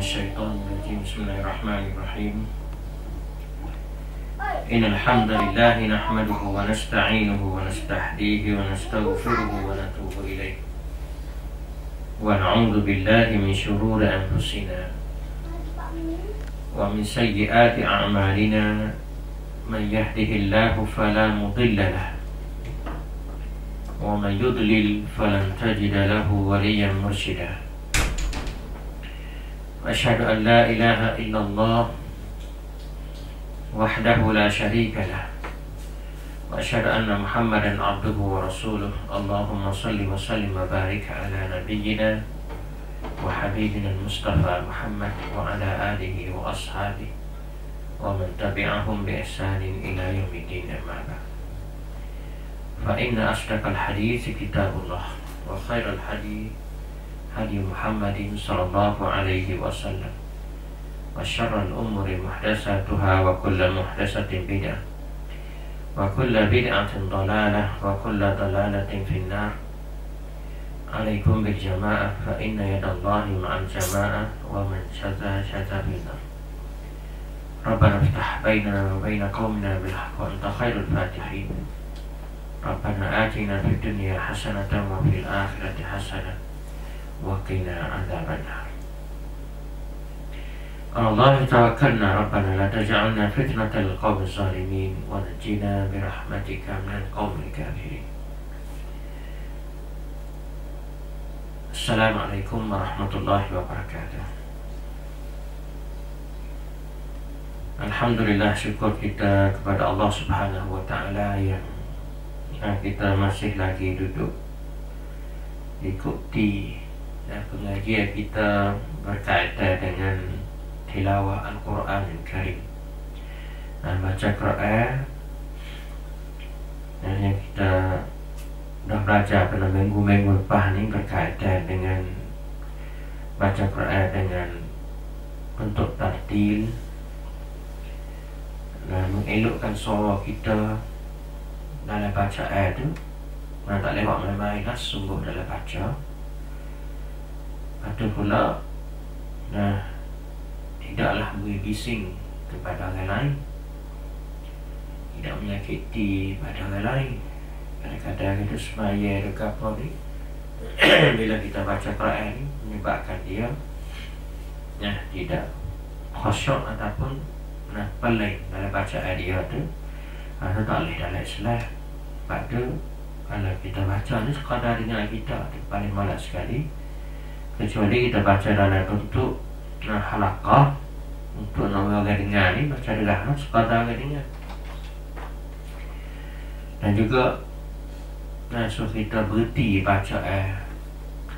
الشيطان الرجيم بسم الله الرحمن الرحيم إن الحمد لله نحمده ونستعينه ونستهديه ونستغفره ونتوب إليه ونعوذ بالله من شرور أنفسنا ومن سيئات أعمالنا من يهده الله فلا مضل له ومن يضلل فلن تجد له وليا مرشدا وأشهد أن لا إله إلا الله وحده لا شريك له وأشهد أن محمدا عبده ورسوله اللهم صل وسلم وبارك على نبينا وحبيبنا المصطفى محمد وعلى آله وأصحابه ومن تبعهم بإحسان إلى يوم الدين أما بعد فإن أصدق الحديث كتاب الله وخير الحديث هدي محمد صلى الله عليه وسلم وشر الأمور محدثاتها وكل محدثة بدعة وكل بدعة ضلالة وكل ضلالة في النار عليكم بالجماعة فإن يد الله مع الجماعة ومن شذا شذا في النار ربنا افتح بيننا وبين قومنا بالحق وأنت خير الفاتحين ربنا آتنا في الدنيا حسنة وفي الآخرة حسنة وقنا عذاب النار على الله توكلنا ربنا لا تجعلنا فتنة للقوم الظالمين ونجنا برحمتك من القوم الكافرين. Assalamualaikum warahmatullahi wabarakatuh. Alhamdulillah, syukur kita kepada Allah Subhanahu wa Ta'ala yang kita masih lagi duduk ikuti pengajian kita berkaitan dengan tilawah Al-Quran Al-Karim dan baca Quran yang kita dah belajar pada minggu-minggu lepas ni berkaitan dengan baca Quran dengan bentuk tartil dan mengelokkan suara kita dalam bacaan tu. Mana tak lewat main-main lah, sungguh dalam baca. Ada pula tidaklah beri bising kepada orang lain, tidak menyakiti pada orang lain. Kadang-kadang kita semaya dekat apa ni bila kita baca Quran ni menyebabkan dia tidak khusyuk ataupun pelik dalam bacaan dia tu. Itu tak boleh dalam Islam. Sebab tu kalau kita baca ni sekadar dengan kita tu paling malas sekali, kecuali kita baca dalam bentuk halaqah untuk orang dengar ni, baca dengar sekadar orang dengar. Dan juga so kita berhenti baca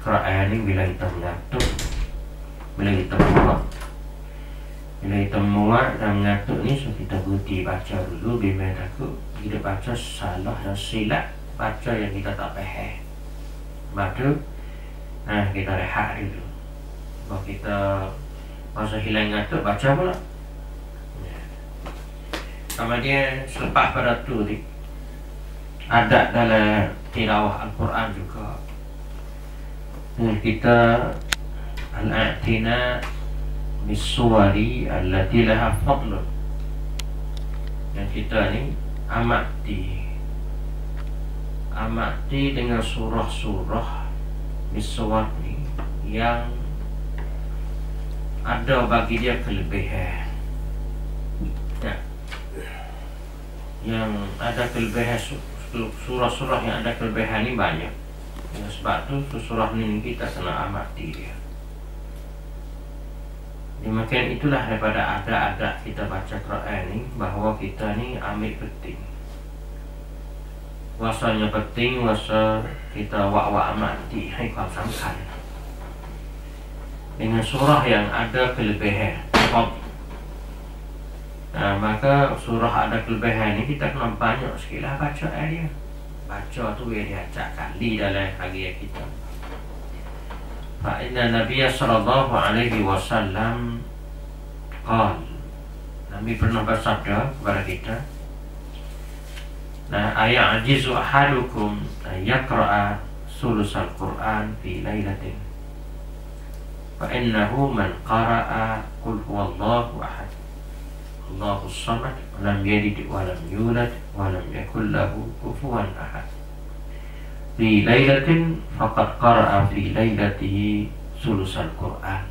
Quran ni bila kita mengantuk, bila kita muak. Bila kita muak dan mengantuk ni, so kita berhenti baca dulu, bimbang takut kita baca salah dan silap baca yang kita tak faham. Sebab tu kita rehat dulu. Kalau kita masa hilang ngantuk, baca pula. Kemudian selepas pada tu adat dalam tilawah Al-Quran juga kita al-i'tina bisuwari allati laha fadlun. Dan kita ni amati dengan surah-surah bisuwar ni yang ada bagi dia kelebihan, yang ada kelebihan. Surah-surah yang ada kelebihan ni banyak. Sebab tu surah ni kita kena amati dia. Demikian itulah daripada adat-adat kita baca Quran ni, bahawa kita ni ambil penting. Wasanya penting, wasa kita wak-wak amati, kuat sangkan. Dengan surah yang ada kelebihan, maka surah ada kelebihan ni kita kena banyak sikit lah baca dia. Baca tu dia diacak kali dalam hari kita. Fa'inna Nabiya sallallahu alaihi wasallam qal, Nabi pernah bersabda kepada kita, ayajizu ahadukum yaqra'a sulusal Quran fi lailatin. fa innahu man qara'a qul huwallahu ahad Allahus samad lam yalid wa lam yulad wa lam yakul lahu kufuwan ahad fi lailatin faqad qara'a fi lailatihi sulusal Quran.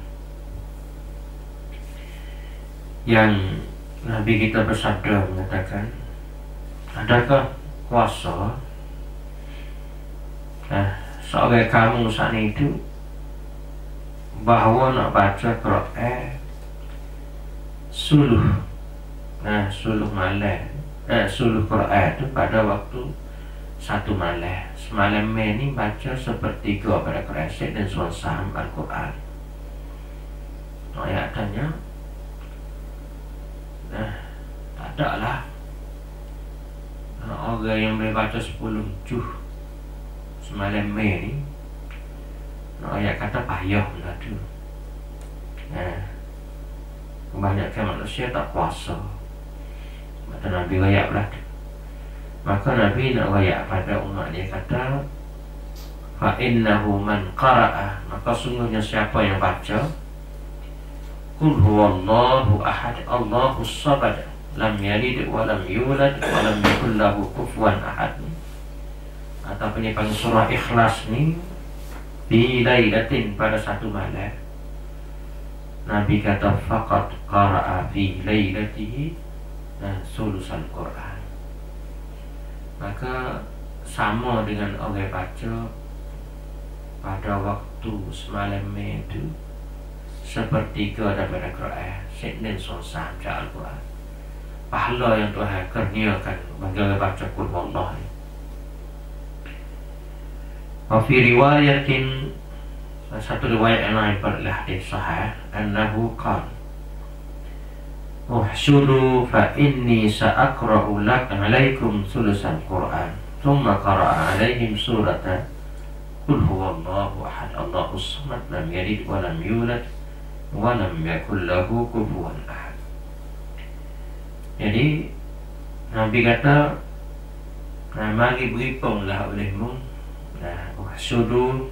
Yang Nabi kita bersabda mengatakan, adakah kuasa seorang kamu saat itu bahawa nak baca Quran suluh malam, suluh Quran itu pada waktu satu malam. Semalam ini baca sepertiga pada Quran dan suasam Al-Quran. Ayat tanya, tak ada lah orang yang boleh baca 10 juz semalam ni. Ayat kata payah lah tu. Kebanyakan manusia tak kuasa. Maka Nabi rakyat pula tu. Maka Nabi nak rakyat pada umat dia, kata fa innahu man qara'a, maka sungguhnya siapa yang baca qul huwallahu ahad Allahus samad lam yalid wa lam yulad wa lam yakul lahu kufuwan ahad, ataupun dipanggil surah Ikhlas ni, di lailatin pada satu malam. Nabi kata faqad qara'a fi lailatihi sulusal Quran. Maka sama dengan orang baca pada waktu semalam itu sepertiga daripada Quran, dan susah baca Al-Quran. Pahala yang Tuhan kurniakan bagi orang baca Qul Huwallah ni. Wa fi riwayatin, satu riwayat yang lain adalah hadis sahih, annahu qala uhshudu fa inni sa'aqra'u alaikum sulusal Quran thumma qara'a alaihim surata Qul huwallahu ahad Allahus samad lam yalid wa lam yulad wa lam yakul lahu kufuwan ahad. Jadi Nabi kata, mari beripunglah olehmu, uhshudu,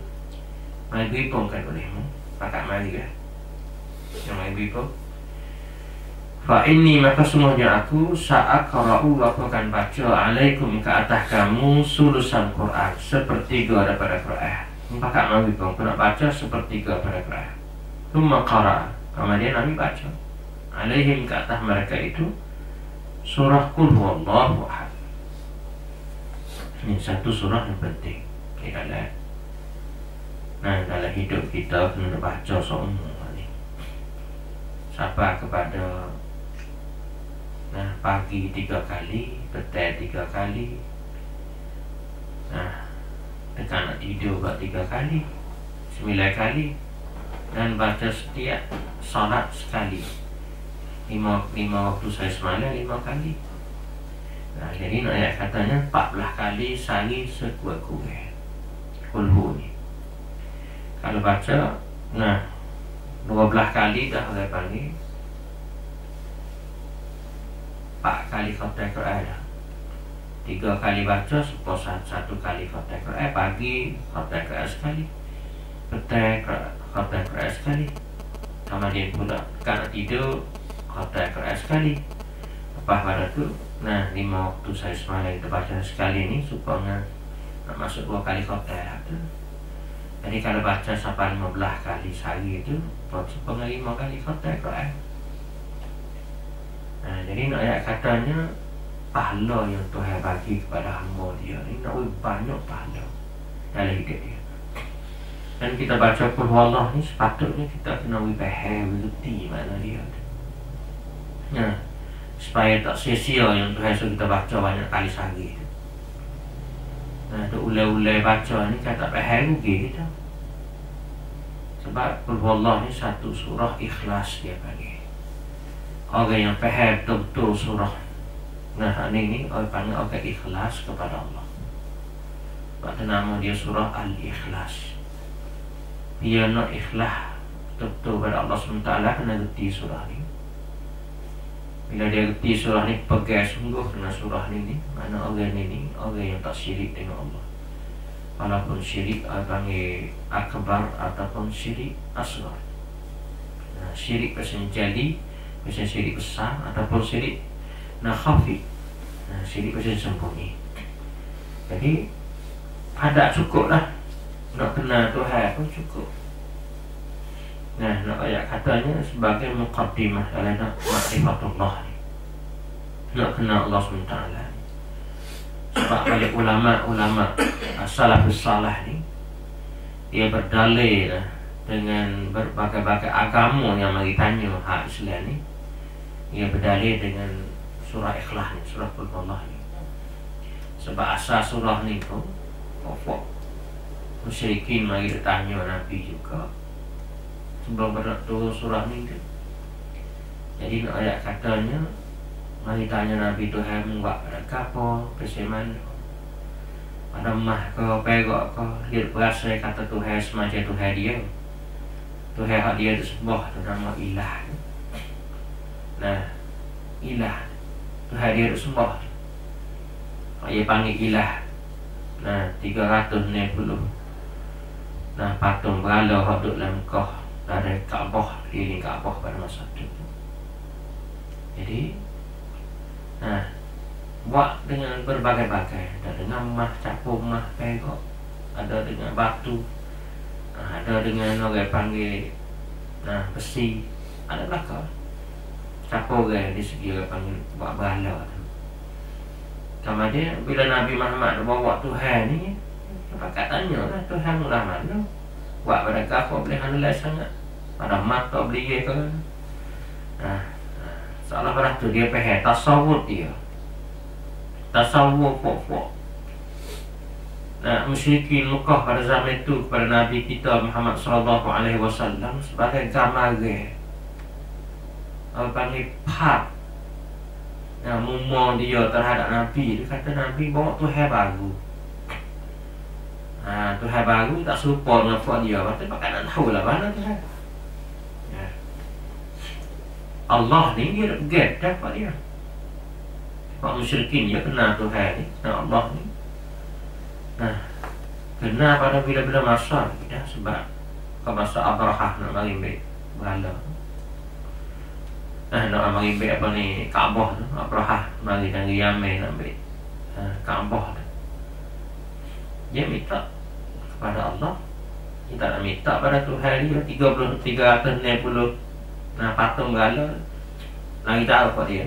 mari beripungkan olehmu, pakat mari kan, yang mari beripung. Fa inni, maka sungguhnya aku sa'aqra'u, aku akan baca alaikum, ke atas kamu sulusan Quran, sepertiga daripada Quran. Pakat mari pun aku nak baca sepertiga daripada Quran. Thumma qara'a, kemudian Nabi baca alaihim, ke atas mereka itu surah Qul Huwallahu ahad. Ini satu surah yang penting dalam hidup kita, kena baca semua ni. Siapa kepada pagi 3 kali, petang 3 kali, dekat nak tidur buat 3 kali, 9 kali, dan baca setiap salat sekali. 5 waktu saya semalam 5 kali. Jadi ayat katanya 14 kali sehari sekuat-kuat Qul ni. Kalau baca 12 kali dah orang panggil 4 kali khatam Quran dah. 3 kali baca, 1 kali khatam Quran. Pagi khatam Quran sekali, petang khatam Quran sekali, kemudian pula kalau tidur khatam Quran sekali. Lepas pada tu 5 waktu saya semalam kita baca sekali ni, supaya nak masuk 2 kali khatam tu. Jadi kalau baca sampai 15 kali sehari itu, supaya 5 kali khatam Quran. Jadi ayat katanya pahala yang Tuhan bagi kepada hamba dia ni nak banyak pahala dalam hidup dia. Dan kita baca Qul Huwallah ni sepatutnya kita kena faham, mengerti makna dia. Supaya tak sia-sia yang Tuhan suruh kita baca banyak kali sehari. Tu ulai-ulai baca ni kita tak faham rugi kita. Sebab Qul Huwallah ni satu surah ikhlas dia bagi. Orang yang faham betul-betul surah ini orang panggil orang ikhlas kepada Allah. Sebab nama dia surah Al-Ikhlas. Dia nak ikhlas betul-betul kepada Allah SWT, kena reti surah ni. Bila dia reti surah ni, pegang sungguh dengan surah ni, mana orang ni orang yang tak syirik dengan Allah. Walaupun syirik orang panggil akbar ataupun syirik asghar. Syirik pasal jali, pasal syirik besar, ataupun syirik khafi. Syirik pasal sembunyi. Jadi ada cukup lah. Nak kenal Tuhan pun cukup. Nak ayat katanya sebagai muqaddimah dalam nak ma'rifatullah ni. Nak kenal Allah SWT. Sebab balik ulama-ulama salafus salah ni, dia berdalil dengan berbagai-bagai agama yang mari tanya hak Islam ni. Dia berdalil dengan surah Ikhlas ni, surah Qul Allah ni. Sebab asal surah ni tu musyrikin mari tanya Nabi juga sebelum turun surah ni tu. Jadi nak ayat katanya mari tanya Nabi Tuhan buat pada apa, peseman pada mah ke perak ke, dia berasa kata Tuhan semacam Tuhan dia. Tuhan hak dia tu sembah tu nama ilah. Ilah Tuhan dia tu sembah. Dia panggil ilah. 360 patung berhala hak duduk dalam Mekah dari Kaabah, keliling Kaabah pada masa itu. Jadi buat dengan berbagai-bagai. Ada dengan mah, capur mah, perak, ada dengan batu, ada dengan orang panggil besi, ada belakang capur di segi orang panggil buat berhala. Kemudian bila Nabi Muhammad bawa Tuhan ni, pakat tanya lah, Tuhan mula mana? Buat pada kau boleh handal sangat. Pada mata boleh ke? Seolah pada tu dia faham tasawuf dia. Tasawuf pokok. Musyrikin Mekah pada zaman itu kepada Nabi kita Muhammad sallallahu alaihi wasallam sebagai gambaran. Panggil part. Mumon dia terhadap Nabi. Dia kata Nabi bawa Tuhan baru. Tuhan baru tak serupa dengan fuad dia. Lepas tu pakai nak tahu lah mana Tuhan. Allah ni dia get dah fuad dia. Sebab musyrikin dia kenal Tuhan ni, kenal Allah ni. Kenal pada bila-bila masa kita. Sebab kau masa Abrahah nak mari ambil berhala. Nak mari ambil apa ni, Kaabah tu. Abrahah mari dari Yaman nak ambil Kaabah tu. Dia minta kepada Allah. Kita nak minta pada Tuhan dia 360 patung berhala. Lagi tahu apa dia.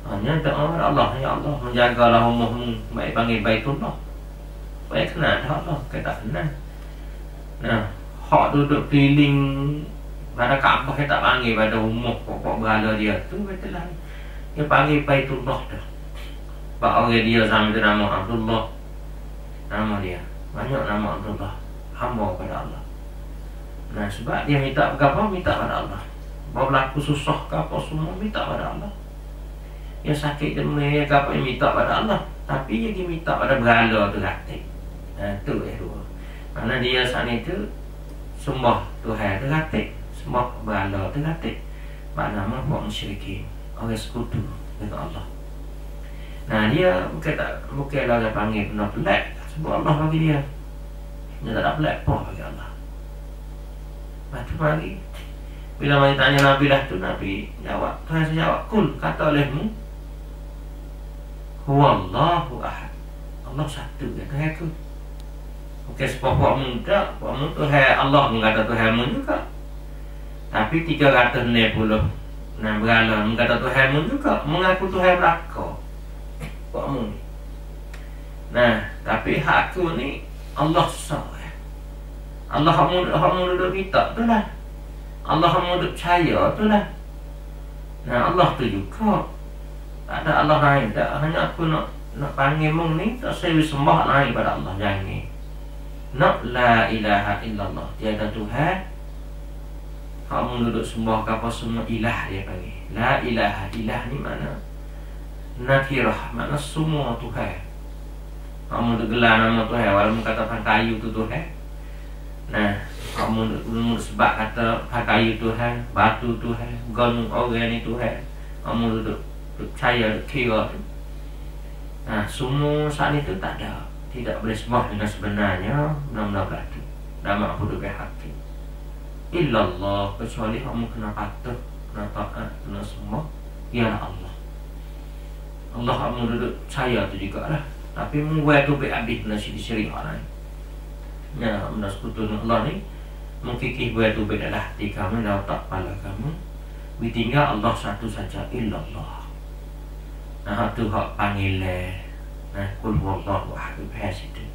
Hanya doa kepada Allah, ya Allah menjagalah umurmu. Baik panggil Baitullah. Baik kenal dah Allah, kita kenal. Hak duduk keliling pada Kaabah dia tak panggil pada umur pokok berhala dia tu, betul lah. Dia panggil Baitullah tu. Sebab orang dia sama tu nama Abdullah. Nama dia banyak nama Abdullah, hamba kepada Allah. Sebab dia minta apa? Minta pada Allah. Bahawa berlaku susah ke apa semua, minta pada Allah. Dia sakit demam ke apa, dia minta pada Allah. Tapi dia minta pada berhala tu ratik. Tu dua. Mana dia saat itu sembah Tuhan tu ratik, sembah berhala tu ratik. Makna buat musyrikin, orang sekutu dengan Allah. Dia bukanlah orang panggil pernah pelik. Sebab Allah bagi dia. Dia tak ada pelik pun bagi Allah. Lepas tu mari, bila mari tanya Nabi dah tu, Nabi jawab. Tuhan saya jawab, kul, kata olehmu, Huwallahu ahad. Allah satu, kata aku. Bukan sebab buatmu tak, buatmu Tuhan Allah mengata Tuhanmu juga. Tapi 360 berhala mengata Tuhanmu juga, mengaku Tuhan belaka. Buatmu ni. Tapi hak aku ni Allah sah. Allah hamu duduk minta tu lah. Allah hamu duduk percaya tu lah. Allah tu juga. Tak ada Allah lain tak. Hanya aku nak panggil mung ni, tak saya sembah lain pada Allah. Jangan. Nak la ilaha illallah. Tiada Tuhan. Kamu duduk sembah apa semua ilah dia panggil. La ilaha, ilah ni mana? Nakirah, mana semua Tuhan. Kamu duduk gelar nama Tuhan, walaupun kata kayu tu Tuhan. Kamu duduk sebab kata kayu Tuhan, batu Tuhan, gunung orang ni Tuhan. Kamu duduk percaya, kira tu. Semua saat itu tak ada. Tidak boleh sembah dengan sebenarnya. Benar-benar berlaku. Dan makhluk hati. illallah, kecuali kamu kena patuh, kena taat, kena sembah ialah Allah. Allah kamu duduk saya tu juga lah. Tapi membuat tu habis kena syirik lain. Ya, benda sekutu dengan Allah ni mengkikih buat tu dalam hati kamu, dalam otak kepala kamu. Tinggal Allah satu saja, illallah. Nah, tu hak panggil kul huwallahu ahad itu.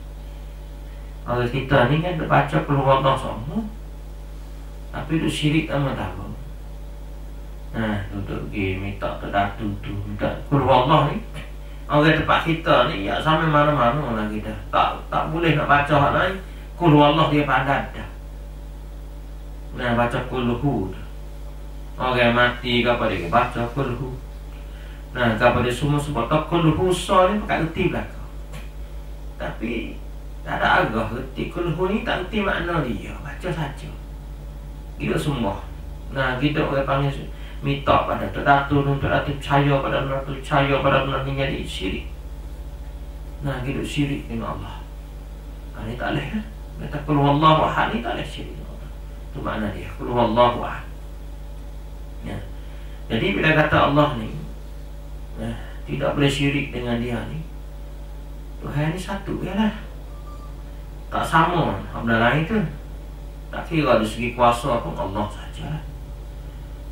Kalau kita ni kan baca kul huwallahu semua, tapi tu syirik sama tahu. Duduk pergi minta ke datu tu, minta kul huwallahu ni. Orang tempat kita ni ya sampai mana-mana lah kita. Tak boleh nak baca hak lain. Kul huwallahu dia padat dah. Baca kul hu. Orang mati ke apa dia baca kul hu. Kepada semua sebab kul hu ni pakai reti belakang. Tapi tak ada agak reti. Kul hu ni tak reti makna dia, baca saja. Kita semua. Kita orang panggil minta pada Datu percaya pada Datu, percaya pada Datu ni jadi syirik. Kita syirik dengan Allah. Ini tak boleh kan? Kata kul huwallahu ahad ni tak boleh syirik dengan Allah. Itu makna dia, kul huwallahu ahad. Jadi bila kata Allah ni tidak boleh syirik dengan dia ni, Tuhan ni satu ialah. Tak sama benda lain tu. Tak kira dari segi kuasa pun Allah saja.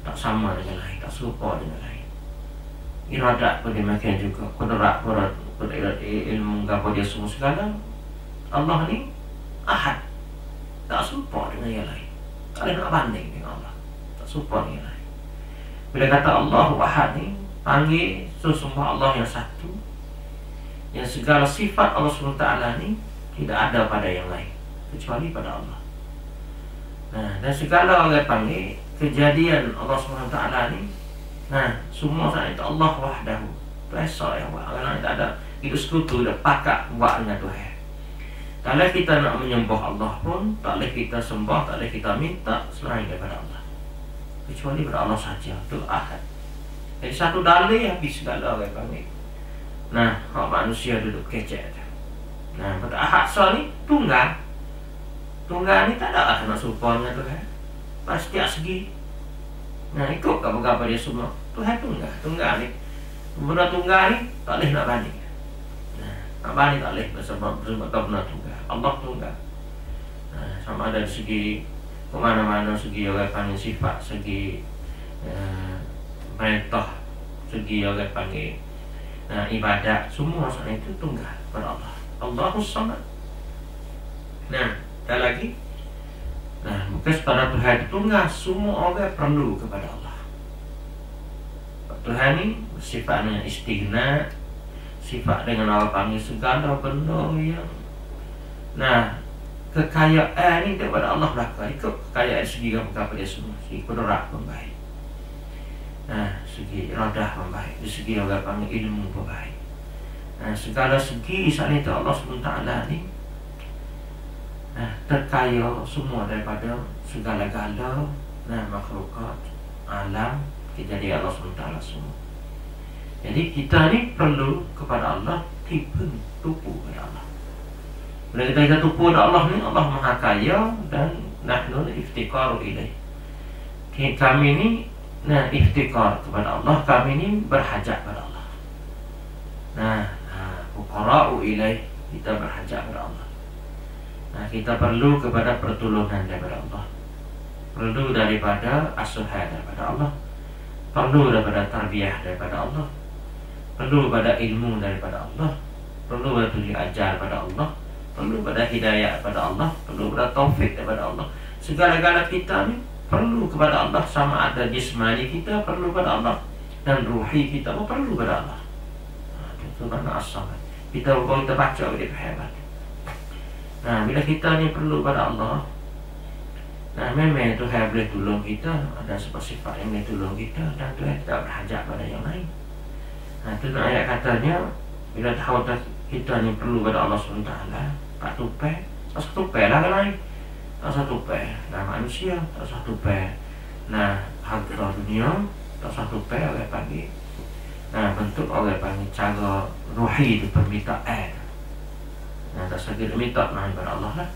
Tak sama dengan lain, tak serupa dengan lain. Iradat pun demikian juga. Kudrat ilmu apa dia semua segala. Allah ni ahad, tak serupa dengan yang lain. Tak boleh nak banding dengan Allah, tak serupa dengan yang lain. Bila kata Allah ahad ni, panggil sesungguh Allah yang satu, yang segala sifat Allah SWT ni tidak ada pada yang lain kecuali pada Allah. Dan segala orang panggil kejadian Allah SWT ni, semua saat itu Allah wahdahu, Tuhan yang buat. Orang lain tak ada, itu sekutu, dia pakat buat dengan Tuhan. Tak boleh kita nak menyembah Allah pun, tak boleh kita sembah, tak boleh kita minta selain daripada Allah, kecuali pada Allah saja. Itu ahad. Jadi satu dalil habis segala orang panggil. Hak manusia duduk kecek tu. Pada ahad ni tunggal. Tunggal ni tak ada lah nak serupa dengan Tuhan. Pada setiap segi. Ikut apa-apa dia semua. Tuhan tunggal. Tunggal ni, benda tunggal ni tak boleh nak banding. Nak banding tak boleh sebab tak pernah tunggal. Allah tunggal. Sama ada dari segi kemana-mana, segi orang panggil sifat, segi perintah, segi orang panggil ibadat, semua saat itu tunggal pada Allah. Allahus Samad. Dan lagi, bukan pada Tuhan itu tunggal, semua orang perlu kepada Allah. Tuhan ni sifat dengan istighna, sifat dengan Allah panggil segala benda yang kekayaan ni daripada Allah belaka. Ikut kekayaan segi apa dia semua, segi kudrat pun baik, segi iradah pun baik, dari segi orang panggil ilmu pun baik. Segala segi saat itu Allah SWT ni terkaya semua daripada segala-gala makhlukat alam kejadian Allah SWT semua. Jadi kita ni perlu kepada Allah, tipu kepada Allah. Bila kita tupu pada Allah ni, Allah Maha Kaya dan nahnu iftiqaru ilaih. Kami ni iftiqar kepada Allah, kami ni berhajat pada Allah. Fuqara'u ilaih, kita berhajat pada Allah. Kita perlu kepada pertolongan daripada Allah, perlu daripada asuhan daripada Allah, perlu daripada tarbiyah daripada Allah, perlu pada ilmu daripada Allah, perlu pada tunjuk ajar pada Allah, perlu pada hidayah pada Allah, perlu pada taufik daripada Allah. Segala-gala kita ni perlu kepada Allah, sama ada jismani kita perlu pada Allah, dan ruhi kita pun perlu pada Allah. Itu makna as-samad. Kita baca dia hebat. Bila kita ni perlu pada Allah, memang Tuhan boleh tolong kita, ada sebab sifat yang boleh tolong kita, dan Tuhan tidak berhajat pada yang lain. Itu ayat katanya, bila tahu kita ni perlu pada Allah SWT, tak tupai, tak satu tupai lah lain, tak satu tupai manusia, tak satu tupai harta dunia, tak satu tupai orang panggil bentuk orang panggil cara ruhi itu permintaan. Tak sekali minta pada Allah lah.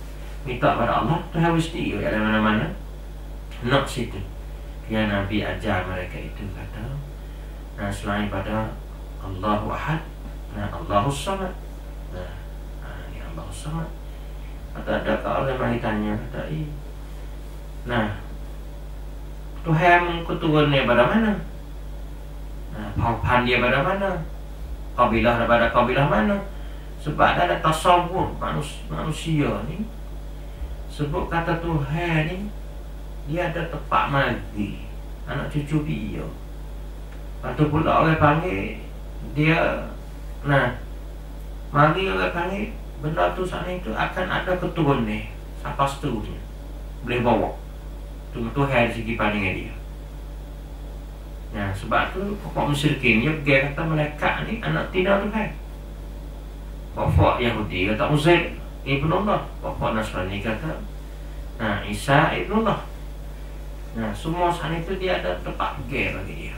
Minta pada Allah Tuhan mesti ada mana-mana. nak situ. Yang Nabi ajar mereka itu kata, nah selain pada Allahu Ahad, nah Allahus Samad. Ini Allahus Samad. Kata ada orang yang tanya kata, nah Tuhan keturunnya pada mana? Nah, paupan dia pada mana? Kabilah daripada kabilah mana? Sebab ada tasawur manusia ni sebut kata Tuhan ni dia ada tempat mati anak cucu dia. Lepas tu pula orang panggil dia, nah mari orang panggil benda tu sana itu akan ada keturunan ni siapa seterusnya boleh bawa tu Tuhan dari segi pandangan dia. Nah sebab tu pokok musyrikin dia kata malaikat ni anak tina Tuhan. Bapak Yahudi kata Uzair ibn Allah, bapak Nasrani kata nah Isa ibn Allah. Nah semua sana itu dia ada tempat pergi bagi dia.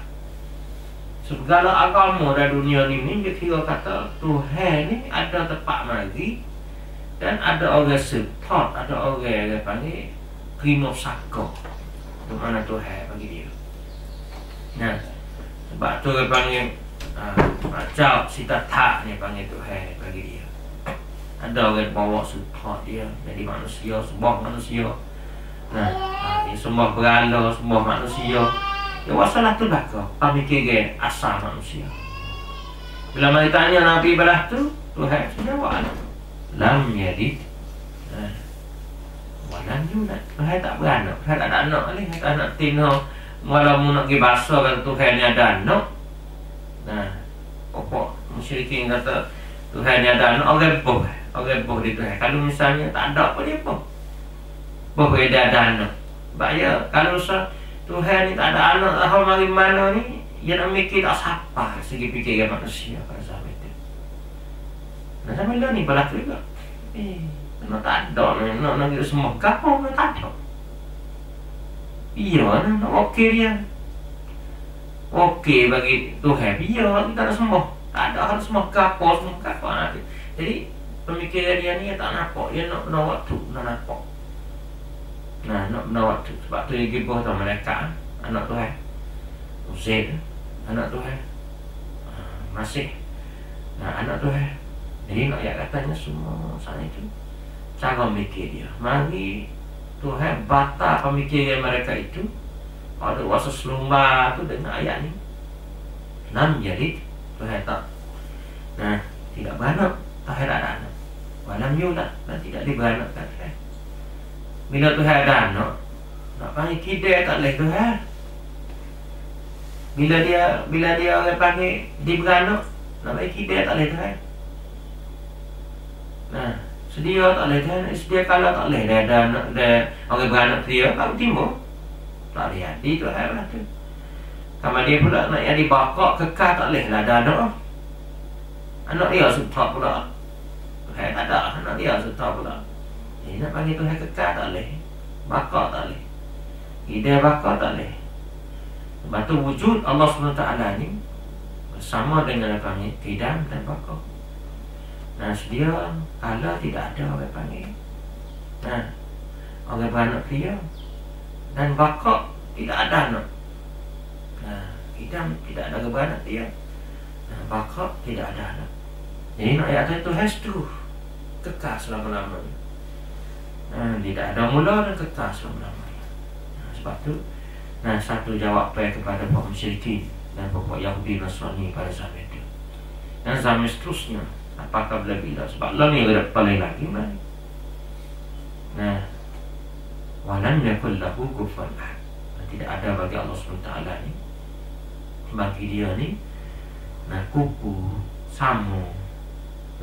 Segala agama dari dunia ini dia kira kata Tuhan ni ada tempat mari dan ada orang support, ada orang yang panggil terima saka di mana Tuhan bagi dia. Nah sebab tu dia panggil macam sita tak ni panggil Tuhan bagi dia. Ada orang bawa support dia jadi manusia, semua manusia. Nah dia semua berhala, semua manusia. Ya wasalah tu dah kau pemikiran asal manusia. Bila mari tanya Nabi belah tu, Tuhan jawab lam yalid walam yulad. Tuhan tak beranak, Tuhan tak ada anak ni, tak anak tino. Walaupun nak pergi bahasa kata Tuhan ni ada anak. Nah, pokok musyrikin kata Tuhan ni ada anak, orang boh di Tuhan. Kalau misalnya tak ada apa dia boh dia ada anak. Sebab ya, kalau Tuhan ni tak ada anak, tahu mari mana ni, dia nak mikir tak siapa segi fikiran manusia pada zaman itu. Nah zaman ni berlaku juga. Nak tak ada, nak kita semua kapal, nak tak ada. Iya, nak okey dia. Okey bagi Tuhan, iya kita nak semua. Tak ada harus semua kapal, semua kapal. Jadi pemikiran dia ni tak nampak, dia nak waktu, nak nampak. Nah, nak waktu. Sebab tu dia gibah tau mereka anak Tuhan Uzair anak Tuhan Masih anak Tuhan. Jadi nak ayat katanya semua sana itu cara mikir dia. Mari Tuhan batal pemikiran mereka itu. Ada wasa selumba tu dengan ayat ni lam jadi Tuhan tak. Nah tidak beranak, Tuhan ada anak. Walam yulad dan tidak diberanakkan. Bila Tuhan ada anak, nak panggil kidai tak boleh Tuhan. Bila dia orang panggil dia beranak, nak panggil kidai tak boleh Tuhan. Nah, sedia tak boleh Tuhan. Sedia kalau tak boleh dia ada anak, dia orang beranak dia, kalau timbul tak boleh hati Tuhan lah tu. Sama dia pula nak jadi bakak kekal tak boleh lah ada anak. Anak dia suka pula. Tuhan tak ada anak dia suka pula. Nak panggil Tuhan kekal tak boleh, bakar tak boleh, hidayah bakar tak boleh. Sebab tu wujud Allah SWT ni bersama dengan apa panggil kidam dan bakar. Nah sedia kalau tidak ada orang panggil, nah orang beranak dia dan bakar tidak ada anak. Nah kidam tidak ada beranak dia, nah bakar tidak ada anak. Jadi nak ayat itu Tuhan kekal selama-lamanya. Tidak ada mula dan kekal selama-lamanya. Sebab tu satu jawapan kepada kaum musyrikin dan pokok Yahudi Nasrani pada zaman itu. Dan zaman seterusnya apakah bila-bila. Sebab Allah ni ada paling lagi mari. Nah walam yakul lahu kufuwan ahad. Tidak ada bagi Allah SWT ni, bagi dia ni kupu sama.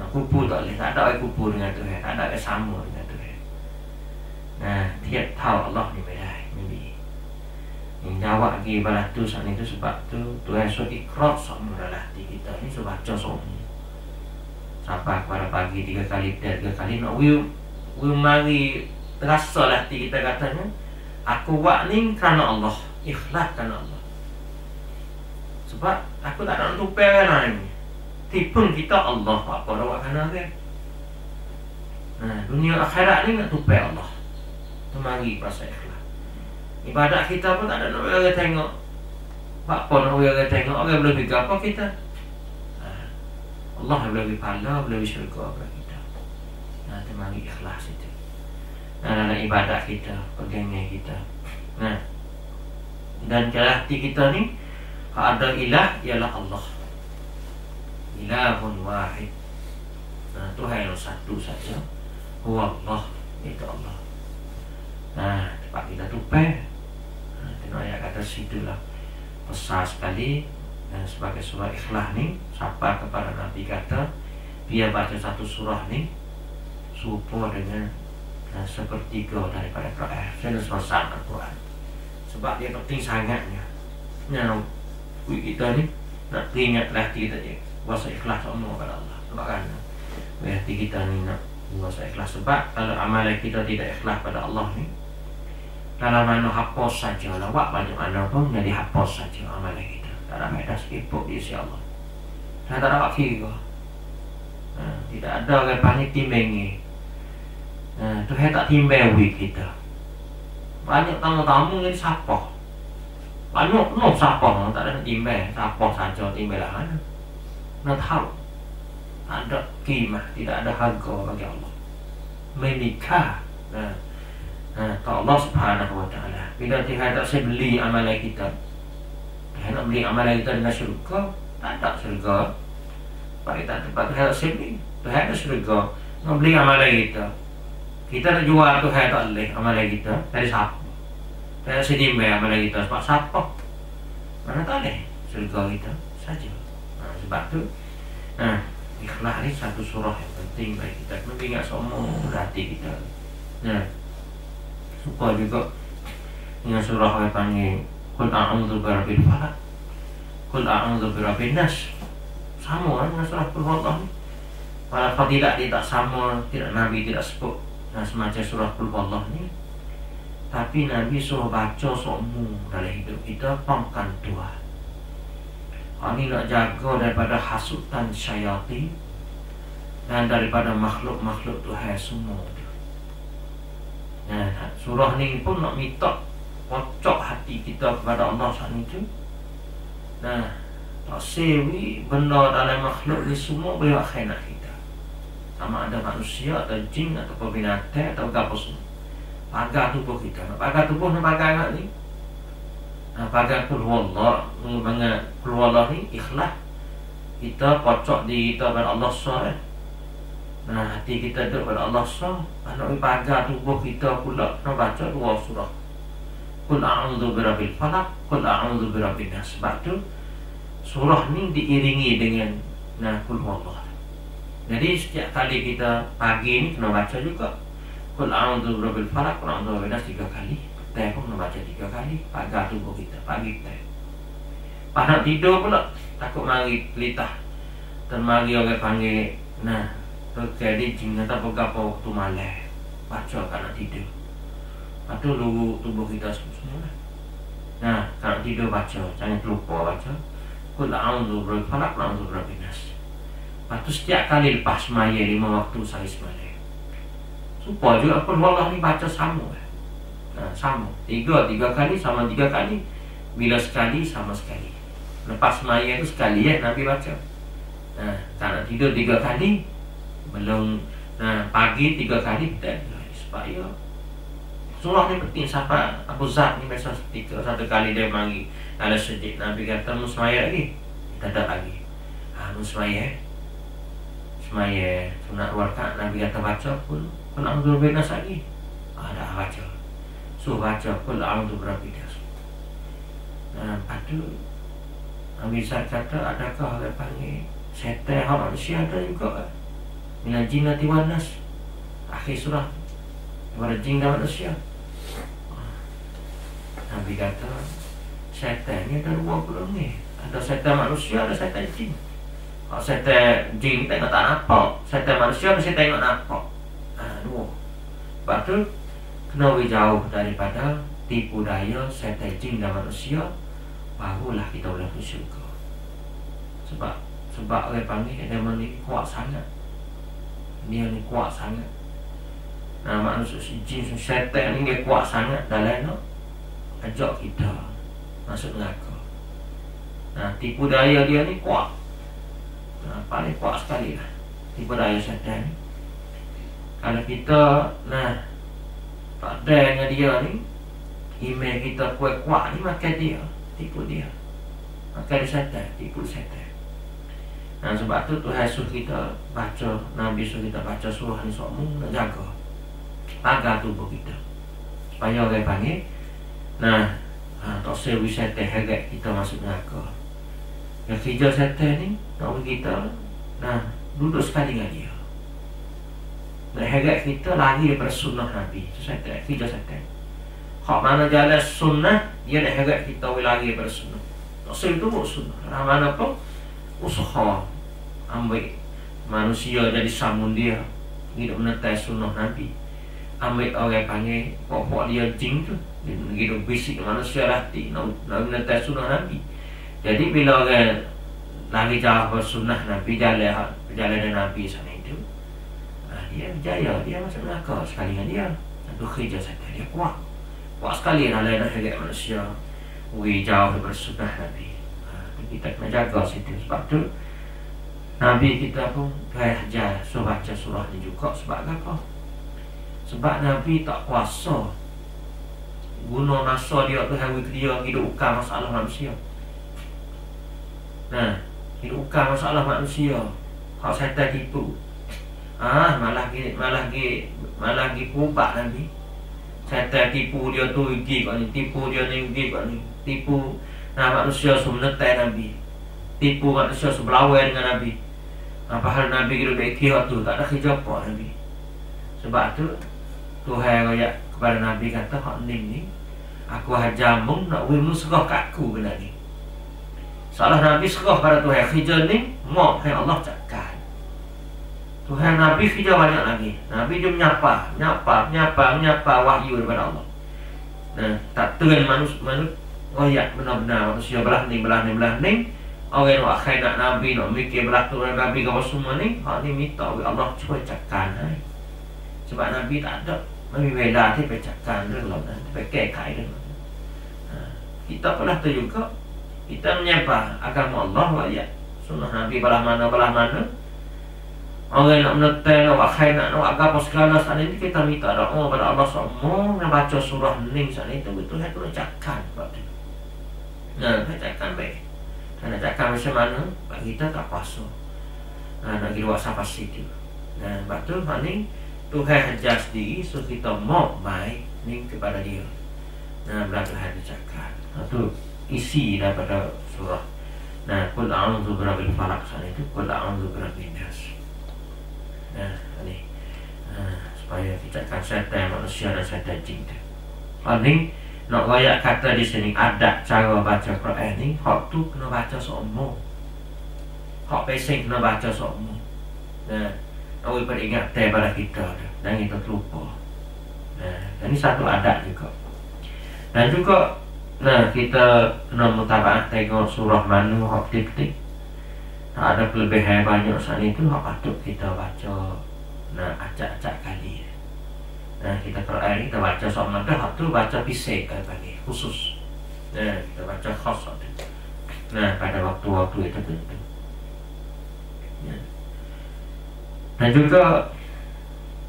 Kupu tak boleh, tak ada kupu dengan Tuhan, tak ada sama dengan Tuhan. Nah, tiap tahu Allah ni bedai Nabi. Yang jawab lagi balas tu saat itu sebab tu Tuhan suruh ikrar sama dalam hati kita ni suruh baca semua. Sampai pada pagi 3 kali, 3 kali nak will mari terasa lah hati kita katanya aku buat ni kerana Allah, ikhlas kerana Allah. Sebab aku tak nak tupai kerana ni. Tipun kita Allah apa dah buat kerana kan. Nah, dunia akhirat ni nak tupai Allah. Mari pasal ikhlas. Ibadat kita pun tak ada nak orang tengok. Pak pun orang tengok, orang boleh bagi apa kita. Allah boleh bagi pahala, boleh bagi syurga kepada kita. Temari ikhlas itu. Dalam ibadat kita, pegangan kita. Dan kalau hati kita ni ada ilah, ialah Allah. Ilahun wahid. Tuhan yang satu saja. Huwa Allah, itu Allah. Tempat kita tupai. Tengok ayat kata situlah besar sekali. Dan sebagai surah ikhlas ni, siapa kepada Nabi kata dia baca satu surah ni serupa dengan sepertiga daripada Quran. Saya selesai Al-Quran. Sebab dia penting sangatnya. Kita ni nak teringatlah kita je bahasa ikhlas semua kepada Allah. Sebab kan hati kita ni nak bahasa ikhlas. Sebab kalau amalan kita tidak ikhlas pada Allah ni, dalam mana hapus saja lah, buat banyak mana pun jadi hapus saja amalan kita. Tak ada faedah sikit di sisi Allah. Saya tak ada wakil ke. Tidak ada orang panggil timbangi. Tuhan tak timbang wik kita. Banyak tamu-tamu jadi siapa. Banyak no siapa. Tak ada timbang. Siapa saja timbang lah mana. Nak tahu. Tak ada kimah. Tidak ada harga bagi Allah. Menikah. Allah subhanahu wa ta'ala. Bila Tuhan tak sebeli amalan kita, Tuhan nak beli amalan kita dengan syurga, tak ada syurga. Sebab kita tempat Tuhan tak sebeli, Tuhan ada syurga. Nak beli amalan kita, kita nak jual Tuhan tak boleh amalan kita. Dari siapa? Tuhan tak sedimai amalan kita. Sebab siapa? Mana tak boleh syurga kita saja. Sebab tu ikhlas ni satu surah yang penting bagi kita. Kena ingat semua hati kita. Supaya juga dengan surah yang panggil Qul a'udzu birabbil falaq, Qul a'udzu birabbin nas. Sama dengan surah Qul huwallah ni. Walaupun tidak sama, tidak Nabi tidak sebut semacam surah Qul huwallah ni, tapi Nabi suruh baca semua dalam hidup kita, pangkan Tuhan. Ini nak jaga daripada hasutan syaitan dan daripada makhluk-makhluk Tuhan semua. Surah ni pun nak minta kocok hati kita kepada Allah saat itu. Tak sewi benda dalam makhluk ni semua boleh khainat kita. Sama ada manusia atau jin atau binatang atau apa semua. Pagar tubuh kita. Nak pagar tubuh, nak pagar anak ni. Pagar Qul huwallah. Qul huwallah ni ikhlas. Kita kocok diri kita kepada Allah SWT. Hati kita duduk pada Allah SWT. Nak pagar tubuh kita pula nak baca dua surah. Qul a'udzu birabbil falaq, Qul a'udzu birabbin nas. Sebab tu surah ni diiringi dengan Qul huwallah. Jadi setiap kali kita pagi ni kena baca juga Qul a'udzu birabbil falaq, Qul a'udzu birabbin nas 3 kali. Petang pun kena baca 3 kali. Pagar tubuh kita pagi petang. Pas nak tidur pula takut mari pelitah. Dan mari orang panggil terjadi jin atau apa waktu malam. Baca kan nak tidur. Lepas tu luruh tubuh kita semua. Kalau tidur baca, jangan terlupa baca Qul a'udzu birabbil falaq, Qul a'udzu birabbin nas. Lepas tu setiap kali lepas semaya 5 waktu sehari semalam. Supaya juga Qul huwallah ni baca sama. Sama. 3 kali sama 3 kali. Bila sekali sama sekali. Lepas semaya tu sekali Nabi baca. Kalau tidur 3 kali, belum pagi 3 kali petang. Supaya surah ni penting. Siapa Abu Zar ni biasa satu kali dia mari ala sujud, Nabi kata musmaya lagi, kita ada lagi. Musmaya sunat warkat, Nabi kata baca Qul a'udzu birabbin nas lagi. Ada baca. Suruh baca Qul a'udzu birabbin nas. Lepas tu Nabi kata, adakah orang panggil setan manusia? Ada juga. Minal jinnati wan nas. Akhir surah kepada jin dan manusia. Nabi kata syaitan ni ada 20 ni. Ada syaitan manusia, ada syaitan jin. Kalau syaitan jin tengok tak nampak, syaitan manusia mesti tengok nampak. Dua. Sebab tu kena jauh daripada tipu daya syaitan jin dan manusia, barulah kita boleh masuk syurga. Sebab orang panggil dia ni kuat sangat. Dia ni kuat sangat. Manusia jin syaitan ni dia kuat sangat dalam ajak kita masuk neraka. Nah, tipu daya dia ni kuat. Paling kuat sekali lah tipu daya syaitan ni. Kalau kita tak ada dengan dia ni, email kita kuat-kuat ni, makan dia, tipu dia, makan dia syaitan, tipu syaitan. Nah, sebab tu Tuhan suruh kita baca, Nabi suruh kita baca surah ni semua, nak jaga agar tubuh kita supaya orang panggil tak sewi syaitan heret kita masuk neraka. Yang kerja syaitan ni nak bagi kita duduk sekali dengan dia, nak heret kita lari daripada sunnah Nabi. Itu syaitan, kerja syaitan. Hak mana jalan sunnah, dia nak heret kita lari daripada sunnah. Tak sewi tubuh sunnah. Mana pun usaha ambil manusia jadi samun dia, hidup menetai sunnah Nabi. Ambil orang panggil pokok dia jing tu, hidup bisik manusia hati nak menetai sunnah Nabi. Jadi bila orang lari jauh bersunnah Nabi, perjalanan Nabi sana itu, dia berjaya, dia masuk neraka sekali dengan dia. Itu kerja syaitan, dia kuat sekali dalam nak heret manusia jauh daripada sunnah Nabi. Kita kena jaga situ. Sebab tu Nabi kita pun belajar baca surah ni juga. Sebab apa? Sebab Nabi tak kuasa guna masa dia tu hari dia hidup ukar masalah manusia. Hidup ukar masalah manusia. Hak syaitan tipu. Malah gi kubak Nabi. Syaitan tipu dia tu pergi kat ni, tipu dia ni pergi kat ni, tipu manusia semua menetai Nabi, tipu manusia semua berlawan dengan Nabi. Padahal Nabi hidup di kira tu tak ada kerja apa Nabi. Sebab tu Tuhan raya kepada Nabi kata, hak ni aku hajar mung nak wimu serah kat aku benda ni. Salah Nabi serah pada Tuhan, kerja ni mau Allah cakap. Tuhan Nabi kerja banyak lagi. Nabi dia menyapa wahyu daripada Allah. Tak turun manusia royak benar-benar manusia belah ni. Orang nak akhir nak Nabi, nak mikir belah turun Nabi kau semua ni, hak ni minta Allah cuba cakap. Sebab Nabi tak ada. Nabi bela dia cakap dulu, pakai kai dulu. Kita pernah tu juga. Kita menyapa agama Allah royak. Sunnah Nabi belah mana. Orang nak menetai, nak akhir, nak agama segala saat ini kita minta doa pada Allah semua yang baca surah ni saat itu betul saya tu nak cakap sebab tu. Saya cakap baik. Nak cakap macam mana bagi kita tak kuasa. Nak kira siapa situ. Sebab tu ni Tuhan ajar sendiri so kita mau baik ni kepada dia. Bila Tuhan cakap. Itu isi daripada surah. Qul a'udzu birabbil falaq saat itu, qul a'udzu birabbin nas. Supaya kita akan syaitan manusia dan syaitan jin. Ni nak royak kata di sini ada cara baca Quran ni, hak tu kena baca semua. Hak pesing kena baca semua. Awak peringat pada kita dan kita terlupa. Dan ini satu adat juga. Dan juga kita kena mutabaah tengok surah mana hak titik. Ada kelebihan banyak saat itu, patut kita baca acak-acak kali. Kita Quran kita baca sama dah tu baca pisik kali khusus. Kita baca khas tu. Pada waktu-waktu itu tentu. Dan juga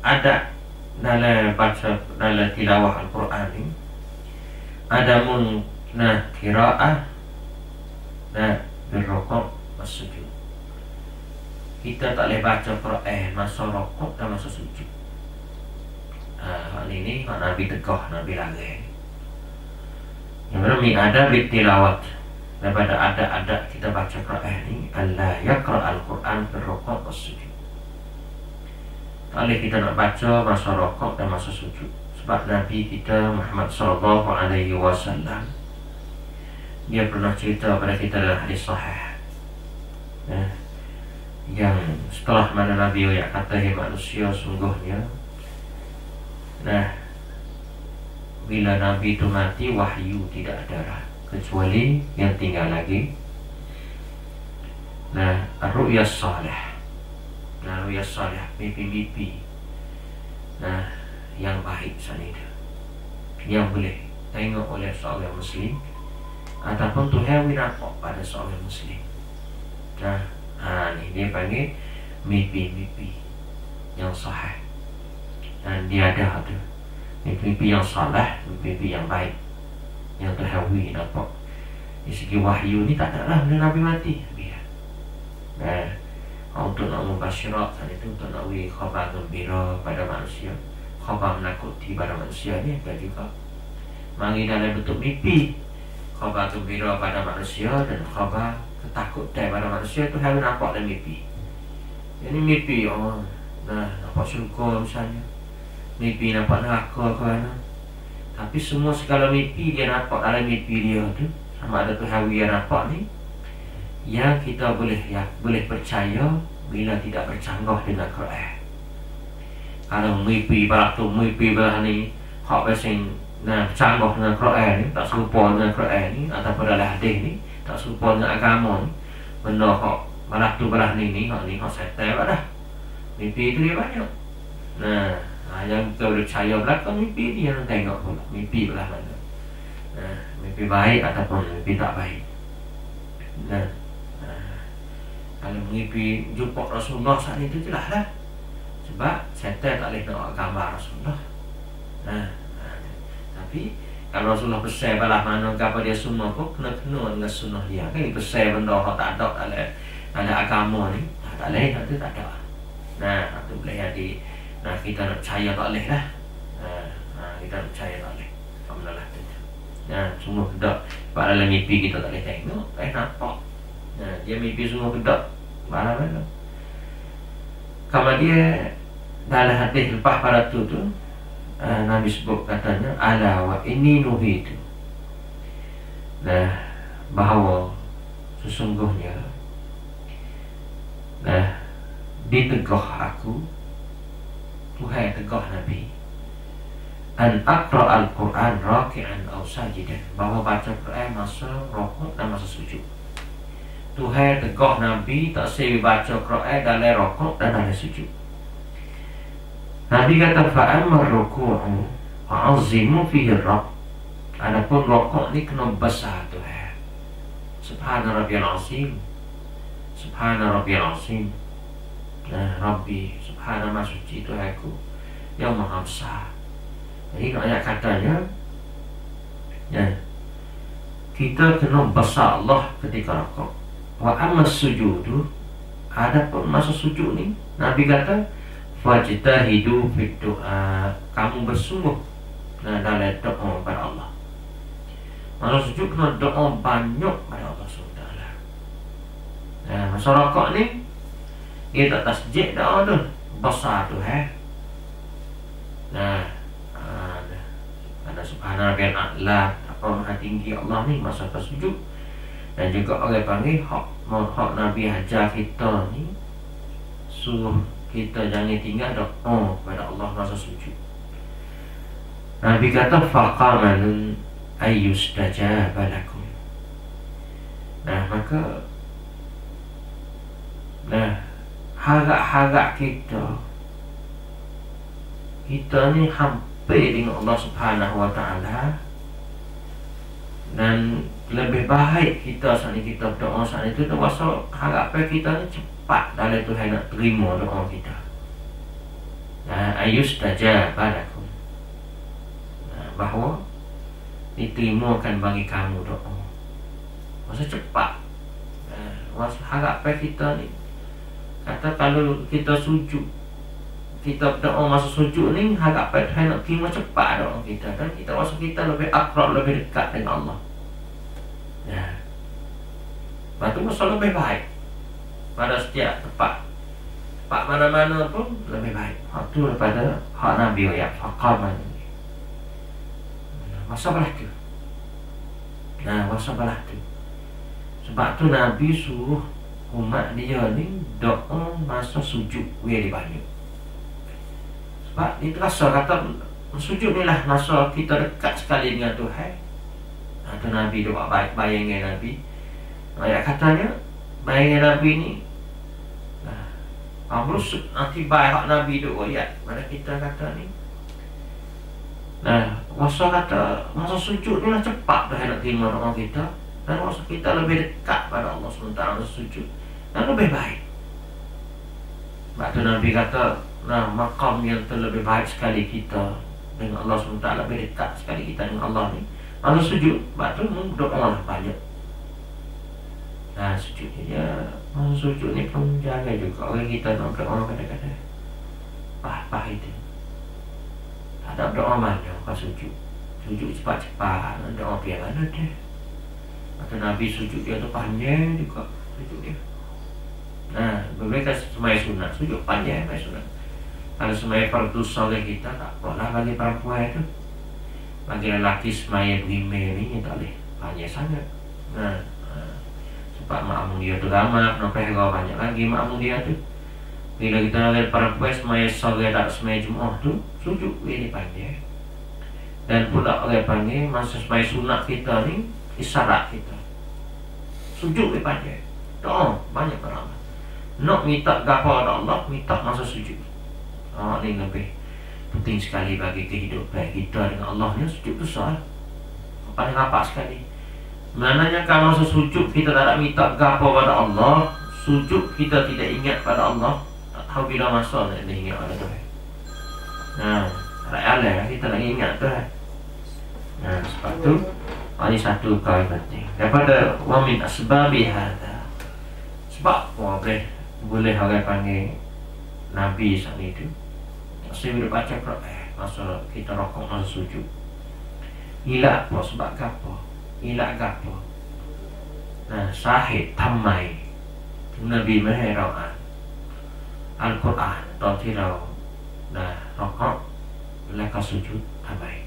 ada dalam baca dalam tilawah Al-Quran ni ada qiraah birrukuk was-sujud. Kita tak boleh baca Quran masa rokok dan masa sujud. Hal ini Nabi tegah, Nabi larang. Yang mana ada tilawat daripada ada kita baca Quran ni, Allah yaqra al-Quran fi rukuk was sujud. Tak boleh kita nak baca masa rokok dan masa sujud. Sebab Nabi kita Muhammad sallallahu alaihi wasallam dia pernah cerita pada kita dalam hadis sahih. Yang setelah mana Nabi yang kata manusia sungguhnya bila Nabi itu mati wahyu tidak ada kecuali yang tinggal lagi ar-ru'yas salih. Ru'yas salih, mimpi-mimpi yang baik saat itu yang boleh tengok oleh seorang Muslim, ataupun Tuhan nampak pada seorang Muslim. Ni dia panggil mimpi-mimpi yang sahih. Dan dia ada tu mimpi yang salah, mimpi yang baik, yang Tuhan nampak. Di segi wahyu ni tak ada lah bila Nabi mati. Untuk nak membasyirat itu, untuk nak beri khabar gembira pada manusia, khabar menakuti pada manusia ni ada juga. Mari dalam bentuk mimpi, khabar gembira pada manusia dan khabar ketakutan pada manusia tu harus nampak dalam mimpi. Ini mimpi nampak syurga misalnya, mimpi nampak neraka ke mana. Tapi semua segala mimpi dia nampak dalam mimpi dia tu, sama ada Tuhan yang nampak ni, yang kita boleh percaya bila tidak bercanggah dengan Quran. Kalau mimpi belah tu, mimpi belah ni hak pasing bercanggah dengan Quran ni, tak serupa dengan Quran ni, ataupun dalam hadis ni tak serupa dengan agama ni, benda hak belah tu belah ni hak setan dah. Mimpi tu dia banyak. Yang kita boleh percaya belakang mimpi ni, yang tengok pula mimpi belah mana. Mimpi baik ataupun mimpi tak baik. Kalau mimpi jumpa Rasulullah saat itu jelas lah, sebab setan tak boleh nak gambar Rasulullah. Tapi kalau Rasulullah pesan belah mana apa dia semua pun kena dengan sunnah dia. Kan pesan benda yang tak ada dalam agama ni, tak boleh, itu tak ada. Itu boleh jadi. Kita nak percaya tak boleh lah. Kita nak percaya tak boleh. Alhamdulillah. Semua kedok. Sebab dalam mimpi kita tak boleh tengok, nampak. Dia mimpi semua kedok. Mana-mana. Kalau dia dalam hadis lepas pada tu Nabi sebut katanya, ala wa inni nuhitu, bahawa sesungguhnya ditegah aku, Tuhan tegah Nabi, an aqra al-Quran raki'an aw sajidan, bahawa baca Quran masa rukuk dan masa sujud. Tuhan tegah Nabi tak boleh baca Quran dalam rukuk dan dalam sujud. Nabi kata fa'amar ruku'u fa'azimu fihi rabb. Adapun rukuk ni kena besar Tuhan. Subhana rabbiyal azim, subhana rabbiyal azim. Rabbi, subhana ma suci Tuhanku yang maha besar. Jadi ayat katanya, kita kena besar Allah ketika rukuk. Wa amma sujudu, adapun masa sujud ni Nabi kata fajtahidu fid du'a, kamu bersungguh dalam doa kepada Allah. Masa sujud kena doa banyak pada Allah SWT. Masa rukuk ni dia tak tasjid doa tu besar tu ada subhana rabbiyal a'la, apa maha tinggi Allah ni masa sujud. Dan juga orang panggil hak Nabi ajar kita ni, suruh kita jangan tinggal doa kepada Allah masa sujud. Nabi kata faqamanun ayyustajaba lakum. Maka harap-harap kita ni hampir dengan Allah Subhanahu Wa Taala, dan lebih baik kita saat ini kita berdoa saat itu terpaksa harapan kita ni cepat dalam Tuhan nak terima doa kita. Ayyustajaba lakum, bahawa diterimakan bagi kamu doa masa cepat. Masa harapan kita ni, kata kalau kita sujud, kita berdoa masa sujud ni, harapan Tuhan nak terima cepat doa kita, dan kita rasa kita lebih akrab, lebih dekat dengan Allah. Lepas tu masa lebih baik pada setiap tempat mana-mana pun lebih baik. Hak tu daripada hak Nabi ya faqaman. Masa belah tu. Masa belah tu. Sebab tu Nabi suruh umat dia ni doa masa sujud very banyak. Sebab dia terasa kata sujud ni lah masa kita dekat sekali dengan Tuhan. Tu Nabi doa baik, bayangkan Nabi. Ayat katanya bayangkan Nabi ni merusuk nanti baik hak Nabi doa ayat. Mana kita kata ni Nah, masa kata masa sujud ni lah cepat dah nak terima doa kita, dan masa kita lebih dekat pada Allah SWT masa sujud, dan lebih baik. Sebab tu Nabi kata, nah, makam yang terlebih baik sekali kita dengan Allah SWT, lebih dekat sekali kita dengan Allah ni masa sujud. Sebab tu doa lah banyak. Nah, sujud ni ya, masa sujud ni pun jaga juga orang kita nak doa kadang-kadang pah itu. Ada doa mana pas sujud. Sujud cepat-cepat, doa biar mana dia. Atau Nabi sujud dia tu panjang juga sujud dia. Nah, mereka semai sunat, sujud panjang semai sunat. Kalau semai fardu soleh kita tak apalah bagi perempuan itu. Bagi lelaki semai bime ni tak boleh panjang sangat. Nah, sebab makmum dia tu lama, kenapa banyak lagi makmum dia tu. Bila kita lihat perempuan semai soleh tak semai Jumaat tu, sujud ini panjang. Dan pula oleh panggil masa semai sunat kita ni isyarat kita sujud lebih panjang. Doa banyak orang nak minta gapo pada Allah, minta masa sujud. Ini lebih penting sekali bagi kehidupan kita dengan Allah ni. Sujud besar paling rapat sekali. Maknanya kalau masa sujud kita tak nak minta gapo pada Allah, sujud kita tidak ingat pada Allah, tak tahu bila masa nak ingat pada Tuhan. Nah, tak kita nak ingat Tuhan. Nah, sebab tu ini satu kali penting. Daripada wamin asbabi hadza. Sebab boleh orang panggil Nabi saat itu. Saya boleh baca Quran masa kita rokok masa sujud. Ila apa sebab apa? Ila apa? Nah, sahih tamai Nabi Mahirauan Al-Quran atau tirau. Nah, rokok leka sujud tamai.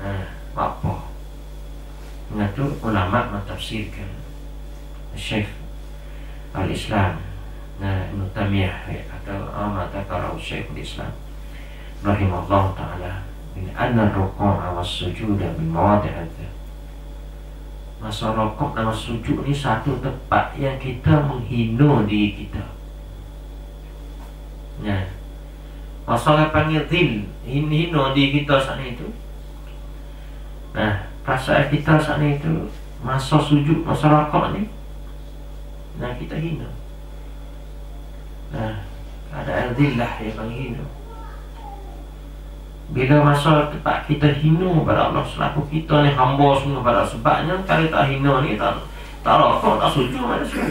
Nah, apa? Mengatur ulama mentafsirkan Syekh Al-Islam, nah, Ibn Taymiyah atau Amatakara Syekh Al-Islam rahimahullah ta'ala min anna ruku'a was sujuda min mawadi' hadza. Masa rokok dan masa sujud ni satu tempat yang kita menghina diri kita. Nah, masa panggil zil, hina diri kita saat itu. Nah, perasaan kita saat itu masa sujud, masa rokok ni, nah, kita hina. Nah, ada zillah yang panggil hina. Bila masa tempat kita hina pada Allah selaku kita ni hamba semua pada sebabnya kalau tak hina ni tak rokok, tak sujud mana semua.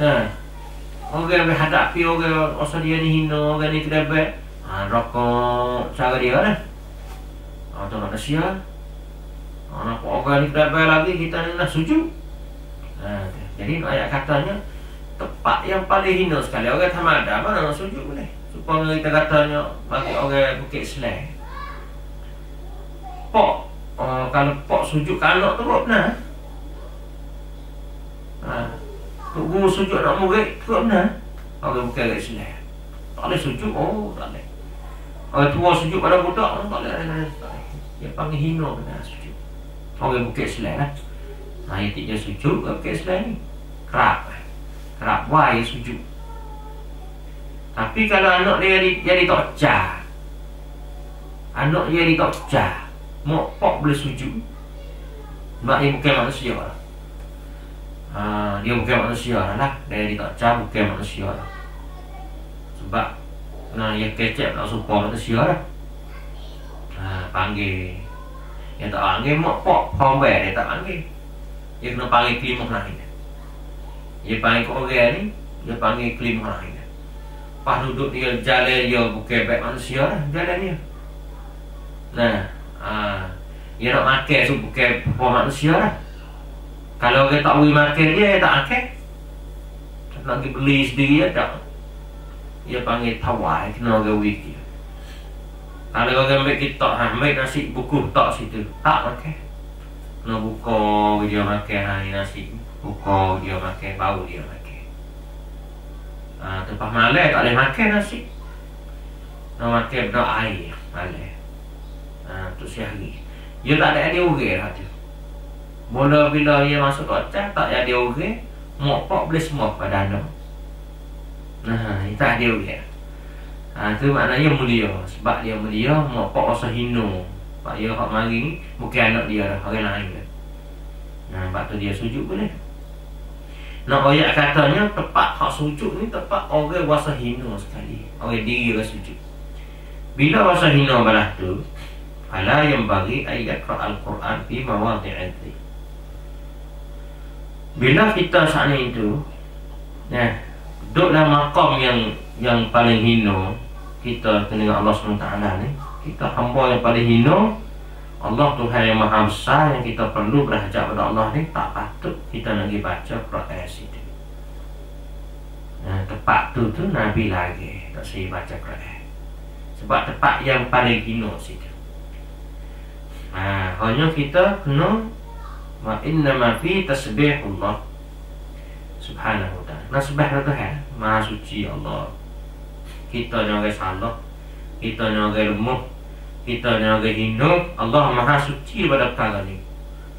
Nah, orang menghadapi orang masa dia ni hina, orang ni kedabat, rokok cara dia lah. Atau nak sia, nak orang ni kedabat lagi kita ni nak sujud. Jadi ayat katanya tempat yang paling hina sekali orang tamada mana nak sujud boleh. Supaya kita katanya bagi orang Bukit Selang pok, kalau pok sujud kanak tu buat benar. Tok guru sujud nak murid tu buat benar. Orang Bukit Selang tak boleh sujud, tak boleh. Orang tua sujud pada budak tak boleh. Dia panggil hina benar sujud. Orang Bukit Selang lah. Yang tidak sujud Bukit Selang ni kerap wai sujud. Tapi kalau anak dia jadi tokca, anak dia jadi tokca, mokpok boleh sujud. Mak dia bukan manusia lah. Dia bukan manusia lah. Dia jadi tokca bukan manusia lah. Sebab dia kecep nak supaya manusia lah. Panggil. Dia tak panggil mokpok, pomber dia tak panggil. Dia kena panggil kelimah lain. Dia panggil ke orang ni, dia panggil kelimah lain. Pas duduk dia jalan dia bukan baik manusia lah jalan dia. Nah, dia nak makan tu bukan manusia lah. Kalau orang tak boleh makan dia tak makan. Nak pergi beli sendiri dia tak. Dia panggil tawai, kena orang wiki. Kalau orang ambil kita ambil nasi buku tak situ, tak makan. Kena buka dia makan nasi, buka dia makan, bau dia makan. Tempat malai tak boleh makan nasi. Nak makan benda air malai. Tu sehari. Dia tak ada urang lah tu. Mula bila dia masuk kocak tak ada urang, mokpok boleh semua pada anak. Dia tak ada urang. Itu maknanya mulia. Sebab dia mulia, mak pak rasa hina. Pak dia hak mari ni bukan anak dia dah, orang lain dah. Sebab tu dia sujud boleh. Ayat katanya tepat hak sujud ni tepat orang rasa hina sekali. Orang diri rasa sujud. Bila rasa hina balah tu, ala yang bagi ayat Al-Quran fi mawadhi'i. Bila kita saat itu duduk dalam maqam yang paling hina, kita dengan Allah SWT ni, kita hamba yang paling hina, Allah Tuhan yang Maha Besar yang kita perlu berhajat pada Allah ni, tak patut kita lagi baca Quran situ. Tepat tu Nabi lagi tak saya baca Quran. Sebab tempat yang paling hina situ. Hanya kita kena wa innama fi tasbihullah subhanahu wa ta'ala. Nasbah Tuhan Maha suci Allah. Kita ni orang salah, kita ni orang lemah, kita ni orang hina. Allah Maha suci pada perkara ni.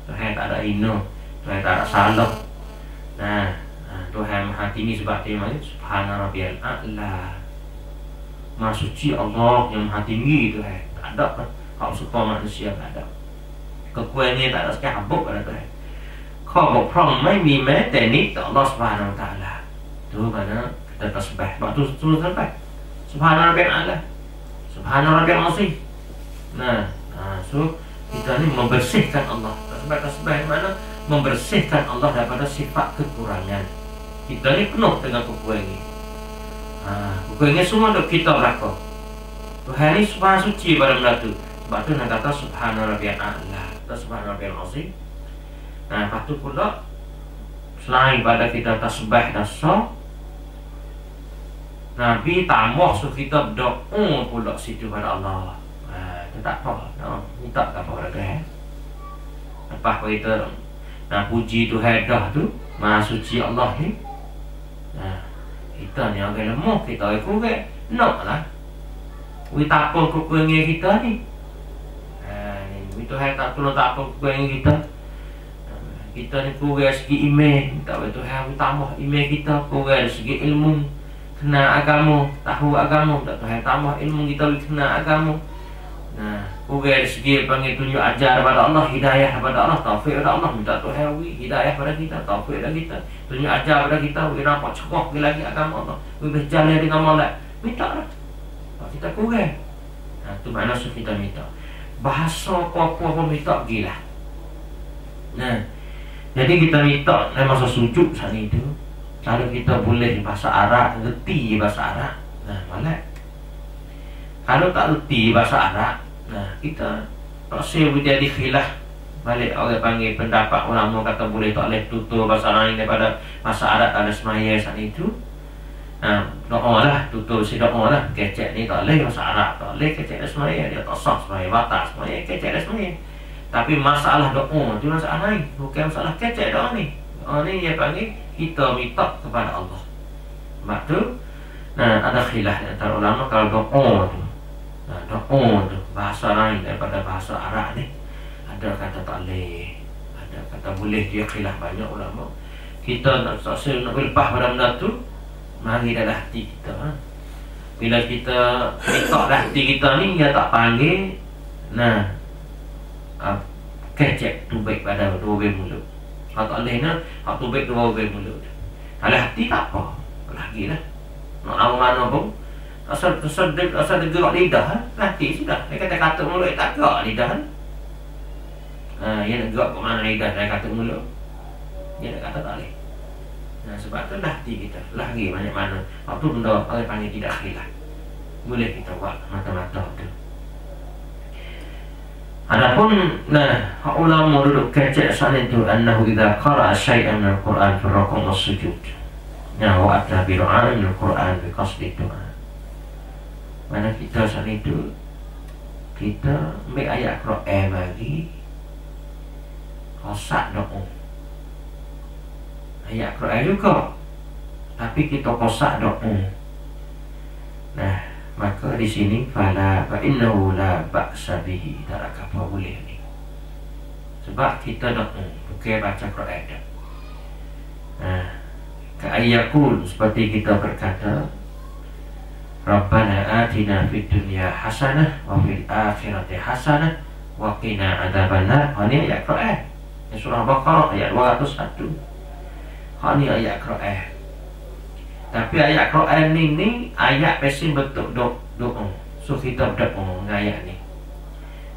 Tuhan tak ada hina, Tuhan tak ada salah. Tuhan Maha tinggi sebab dia subhana rabbiyal a'la. Maha suci Allah yang Maha tinggi Tuhan. Tak ada hak serupa manusia, tak ada. Kekurangan tak ada sekali habuk pada Tuhan. ข้อบกพร่องไม่มีแม้แต่นิดต่ออัลเลาะห์ซุบฮานะฮูวะตะอาลา tu mana kita tasbih waktu sampai subhana rabbiyal a'la, subhana rabbiyal azim. So kita ni membersihkan Allah. Tasbih mana membersihkan Allah daripada sifat kekurangan. Kita ni penuh dengan kekurangan. Kekurangan semua untuk kita belaka. Tuhan ni subhana suci pada benda tu. Sebab tu nak kata subhana rabbiyal a'la, subhana rabbiyal azim. Lepas tu pula selain pada kita tasbih dan sah, Nabi tambah suruh kita berdoa pula situ pada Allah. Itu tak apa, minta tak apa pada Tuhan. Lepas kita puji Tuhan dah tu, Maha suci Allah ni. Kita ni orang lemah, kita orang kurang, nak lah. Kita apa kekurangan kita ni. Tuhan tak tolong tak apa kekurangan kita. Kita ni kurang segi iman, tak boleh Tuhan tambah iman kita, kurang segi ilmu, kenal agama, tahu agama, tak Tuhan tambah ilmu kita boleh kenal agama. Kurang segi panggil tunjuk ajar pada Allah, hidayah pada Allah, taufik pada Allah, minta Tuhan hidayah pada kita, taufik pada kita, tunjuk ajar pada kita, boleh nampak cerah lagi agama Allah, boleh berjalan dengan molek, minta lah. Kita kurang. Tu mana suruh kita minta. Bahasa apa-apa pun minta gila. Jadi kita minta dalam masa sujud saat itu. Kalau kita boleh bahasa Arab, reti bahasa Arab, malak. Kalau tak reti bahasa Arab, kita tak boleh jadi khilaf. Balik orang panggil pendapat ulama kata boleh tak boleh tutur bahasa lain daripada bahasa Arab tak ada semaya saat itu. Doa lah, tutur si doa lah. Kecek ni tak boleh bahasa Arab, tak boleh kecek dah semaya, dia tak sah semaya, batas semaya, kecek dah semaya. Tapi masalah doa tu masalah lain, bukan masalah kecek doa ni. Doa ni dia panggil kita minta kepada Allah. Sebab tu ada khilaf antara ulama kalau doa tu, doa tu bahasa lain daripada bahasa Arab ni. Ada kata tak boleh, ada kata boleh, dia khilaf banyak ulama. Kita nak lepas pada benda tu, mari dalam hati kita. Bila kita minta dalam hati kita ni, dia tak panggil kecek tubik pada dua belah mulut. Kalau tak boleh hak tubik dua belah mulut. Kalau hati tak apa, lagi lah. Nak tahu mana pun asal gerak lidah, hati sudah. Dia kata mulut tak gerak lidah. Dia nak gerak ke mana lidah, dia kata mulut. Dia nak kata tak boleh. Sebab tu dah hati kita lagi banyak mana. Waktu benda orang panggil tidak khilaf, boleh kita buat mata-mata tu. Adapun hak ulama duduk kecek saat itu annahu idza qara'a syai'an min al-Quran fi rukun as-sujud. Wa ata bi du'ain al-Quran bi qasdi du'a. Mana kita saat itu kita ambil ayat Quran bagi kosak doa. Ayat Quran juga, tapi kita kosak doa. Maka di sini fala fa innahu la ba'sa bihi, tak ada apa boleh ni. Sebab kita doa, bukan baca Quran dah. Ka'ayyakul, seperti kita berkata Rabbana atina fid dunya hasanah wa fil akhirati hasanah wa qina adzabannar. Ini ayat Quran. Surah Baqarah ayat 201. Ini ayat Quran. Tapi ayat Quran ini ayat pasti bentuk doa. So kita berdoa ayat ni.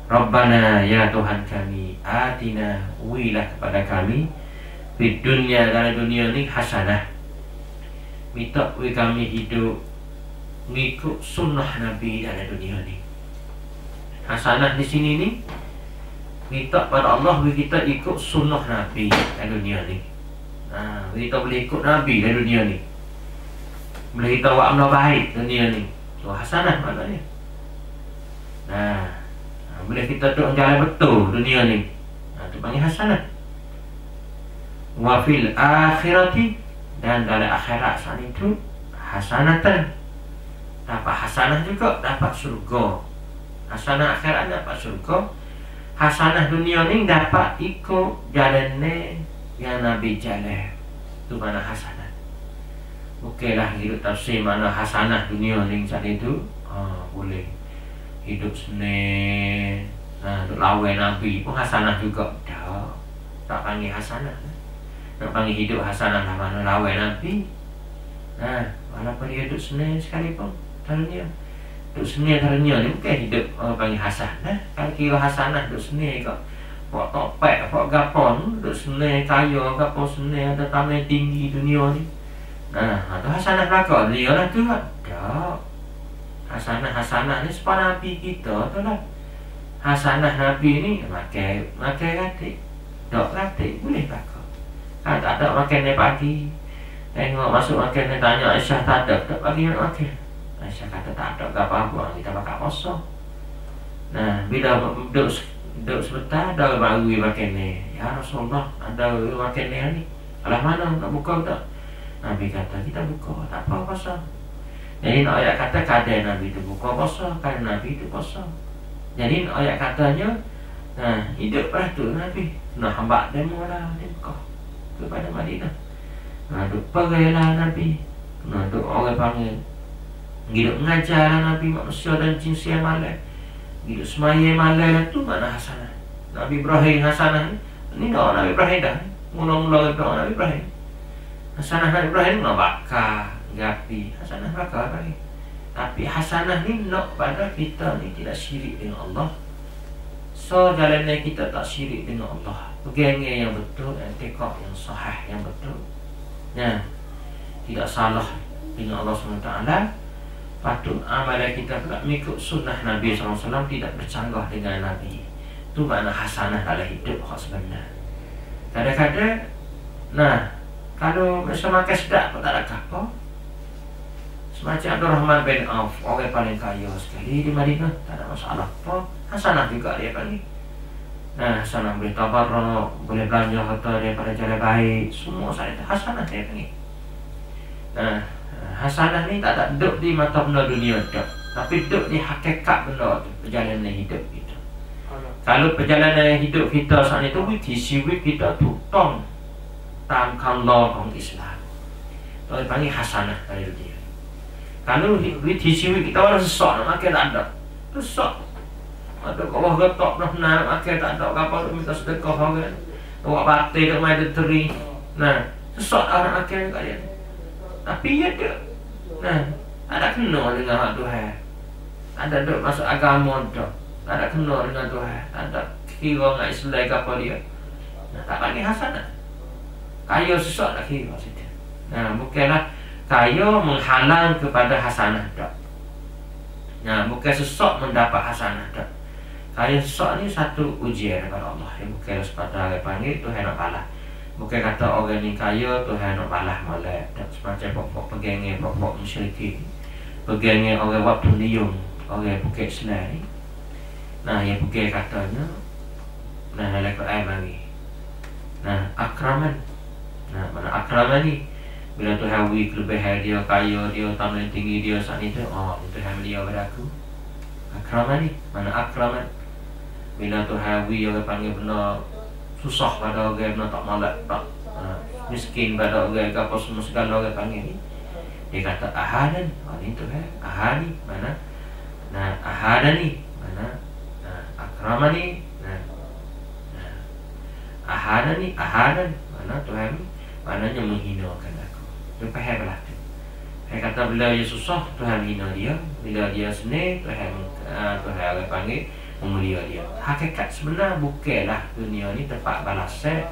Rabbana ya Tuhan kami, atina wilah kepada kami di dunia, dalam dunia ni hasanah. Minta kami hidup ngikut sunnah Nabi dalam dunia ni. Hasanah di sini ni minta pada Allah kita ikut sunnah Nabi dalam dunia ni. Kita boleh ikut Nabi dalam dunia ni. Boleh kita buat amal baik dunia ni. So hasanah maknanya. Boleh kita duduk jalan betul dunia ni. Itu panggil hasanah. Wa fil akhirati, dan dalam akhirat saat itu hasanatan. Dapat hasanah juga, dapat surga. Hasanah akhirat dapat surga. Hasanah dunia ni dapat ikut jalan ni yang Nabi jalan. Itu mana hasanah. Okeylah hidup tafsir mana hasanah dunia ni saat itu. Boleh hidup seni, duk lawan Nabi pun hasanah juga. Tak panggil hasanah. Nak panggil hidup hasanah lah mana lawan Nabi. Walaupun dia hidup seni sekalipun dalamnya. Hidup seni dalamnya ni bukan hidup panggil hasanah. Kalau kira hasanah hidup seni kok buat topek, buat gapon, hidup seni kaya, gapon seni ada taman tinggi dunia ni. Itu hasanah belakang dia lah tu kan. Tak. Hasanah ni sepada Nabi kita tu lah. Hasanah Nabi ni makan ratik. Dok ratik boleh pakai. Kalau tak ada makan ni pagi, tengok masuk makan ni tanya Aisyah tak ada, tak pagi nak makan. Aisyah kata tak ada apa-apa, kita pakai kosong. Bila duduk sebentar ada baru makan ni. Ya Rasulullah, ada makan ni. Alah mana nak buka tak? Nabi kata kita buka, tak apa kosong. Jadi ayat kata kadang Nabi itu buka puasa, kadang Nabi itu puasa. Jadi ayat katanya, hiduplah tu Nabi. Hamba demo lah di Mekah kepada Madinah. Duk pergilah Nabi. Duk orang panggil. Hidup mengajar Nabi manusia dan jin siang malam. Hidup semaya malam tu mana hasanah. Nabi Ibrahim hasanah ni. Ini doa Nabi Ibrahim dah. Mula-mula doa Nabi Ibrahim. Hasanah Nabi Ibrahim nak bakar. Gapi hasanah bakal bagi. Tapi hasanah ni nak pada kita ni tidak syirik dengan Allah. So jalannya kita tak syirik dengan Allah. Pegang yang betul, i'tikad yang sahih yang betul. Tidak salah dengan Allah SWT. Patut amalan kita pula mengikut sunnah Nabi SAW, tidak bercanggah dengan Nabi. Itu makna hasanah dalam hidup hak sebenar. Kadang-kadang kalau masa makan sedap pun tak ada apa. Macam Abdul Rahman bin Auf, orang paling kaya sekali di Madinah, tak ada masalah apa. Hasanah juga dia panggil. Hasanah boleh tabarruk, boleh belanja harta daripada jalan baik. Semua saya itu hasanah dia panggil. Hasanah ni tak ada duduk di mata benda dunia tak, tapi duduk di hakikat benda tu, perjalanan hidup kita. Kalau perjalanan hidup kita saat itu, siwik kita tu tong tamkan lawของ Islam. Itu panggil hasanah dari dia. Kalau siwik kita orang sesak nak makan tak ada. Sesak. Ada kau getok nak makan tak ada apa minta sedekah orang. Awak batik dak mai teri. Sesak orang makan kat dia. Tapi ya dia. Ada kena dengan hak Tuhan. Ada duk masuk agama dak. Ada kena dengan Tuhan. Ada kira dengan Islam ke apa dia. Tak panggil hasanah. Kaya sesak tak kira situ. Bukanlah kaya menghalang kepada hasanah tak. Bukan sesak mendapat hasanah tak. Kaya sesak ni satu ujian daripada Allah. Bukan sepatutnya panggil Tuhan nak balas. Bukan kata orang ni kaya Tuhan nak balas molek. Tak semacam pokok pegangnya pokok musyrikin. Pegangnya orang buat pendium, orang bukan Islam ni. Yang bukan katanya dalam Quran bagi. Akraman. Mana akraman ni? Bila Tuhan beri kelebihan dia, kaya dia, taman tinggi dia saat itu, Tuhan beri pada aku. Akraman ni, mana akraman? Bila Tuhan beri orang panggil benda susah pada orang, benda tak malak, tak miskin pada orang, apa semua segala orang panggil ni. Dia kata ahadan, ini Tuhan, ahani mana? Nah, ahadani mana? Nah, akramani. Nah, ahadani, ahadan mana Tuhan? Maknanya menghinakan aku. Dia faham lah tu. Dia kata bila dia susah, Tuhan hina dia. Bila dia senang, Tuhan panggil memulia dia. Hakikat sebenar bukanlah dunia ni tempat balasan.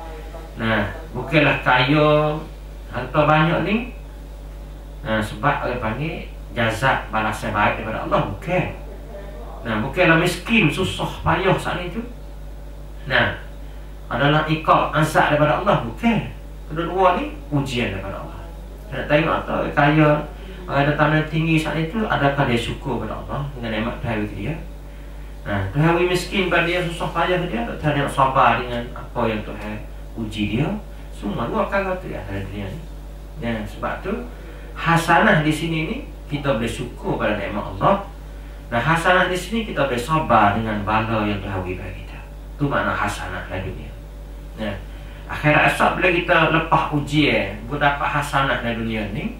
Nah, bukanlah kaya harta banyak ni. Nah, sebab orang panggil jazak balasan baik daripada Allah, bukan. Nah, bukanlah miskin, susah, payah saat itu. Nah, adalah ikut azab daripada Allah, bukan. Kedua-dua ni ujian daripada Allah. Nak tengok atau kaya ada tanah tinggi saat itu, adakah dia syukur kepada Allah dengan nikmat Tuhan dia? Nah, Tuhan miskin pada dia, susah payah dia, Tuhan yang sabar dengan apa yang Tuhan uji dia. Semua dua perkara tu ya dalam dunia ni. Ya, sebab tu hasanah di sini ni kita boleh syukur pada nikmat Allah. Nah, hasanah di sini kita boleh sabar dengan bala yang Tuhan beri pada kita. Tu makna hasanah dalam dunia. Nah, akhirat esok bila kita lepas ujian, dapat hasanah dalam dunia ni,